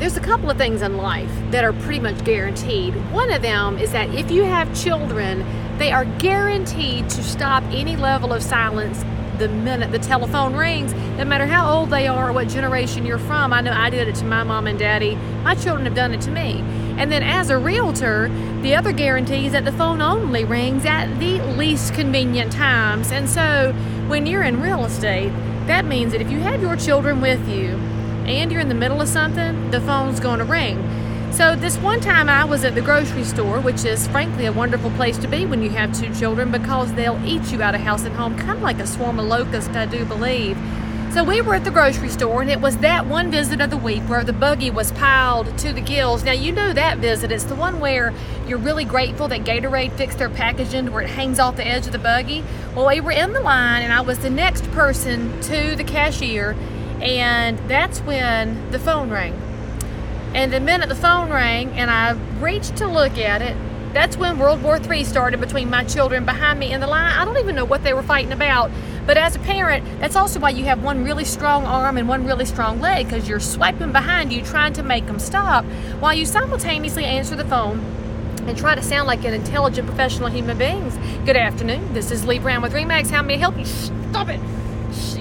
there's a couple of things in life that are pretty much guaranteed. One of them is that if you have children, they are guaranteed to stop any level of silence the minute the telephone rings, no matter how old they are or what generation you're from. I know I did it to my mom and daddy. My children have done it to me. And then as a realtor, the other guarantee is that the phone only rings at the least convenient times. And so when you're in real estate, that means that if you have your children with you and you're in the middle of something, the phone's going to ring. So this one time I was at the grocery store, which is frankly a wonderful place to be when you have two children, because they'll eat you out of house and home, kind of like a swarm of locusts, I do believe. So we were at the grocery store, and it was that one visit of the week where the buggy was piled to the gills. Now, you know that visit. It's the one where you're really grateful that 𝙑𝙀𝘼𝑃 fixed their packaging to where it hangs off the edge of the buggy. Well, we were in the line, and I was the next person to the cashier, and that's when the phone rang. And the minute the phone rang and I reached to look at it, that's when World War III started between my children behind me in the line. I don't even know what they were fighting about. But as a parent, that's also why you have one really strong arm and one really strong leg, because you're swiping behind you trying to make them stop while you simultaneously answer the phone and try to sound like an intelligent professional human beings. Good afternoon, this is Leigh Brown with RE/MAX. How may I help you? Stop it.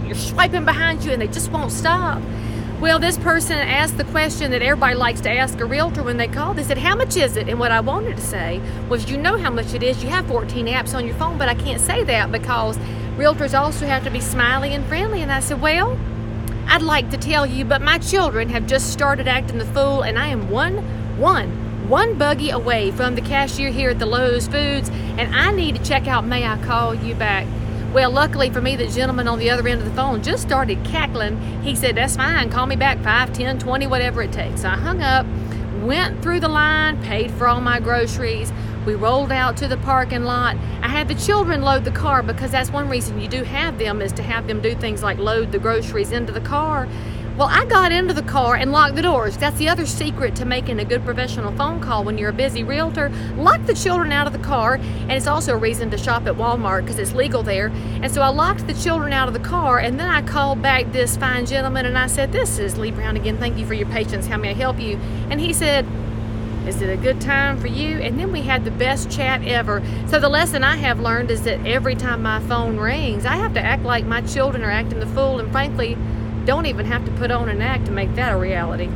You're swiping behind you and they just won't stop. Well, this person asked the question that everybody likes to ask a realtor when they call. They said, how much is it? And what I wanted to say was, you know how much it is. You have 14 apps on your phone, but I can't say that because realtors also have to be smiley and friendly. And I said, well, I'd like to tell you, but my children have just started acting the fool, and I am one buggy away from the cashier here at the Lowe's Foods, and I need to check out. May I call you back? Well, luckily for me, the gentleman on the other end of the phone just started cackling. He said, that's fine, call me back 5, 10, 20, whatever it takes. So I hung up, went through the line, paid for all my groceries. We rolled out to the parking lot. I had the children load the car, because that's one reason you do have them, is to have them do things like load the groceries into the car. Well, I got into the car and locked the doors. That's the other secret to making a good professional phone call when you're a busy realtor. Lock the children out of the car, and it's also a reason to shop at Walmart because it's legal there. And so I locked the children out of the car, and then I called back this fine gentleman and I said, this is Leigh Brown again. Thank you for your patience. How may I help you? And he said, is it a good time for you? And then we had the best chat ever. So the lesson I have learned is that every time my phone rings, I have to act like my children are acting the fool, and frankly, don't even have to put on an act to make that a reality.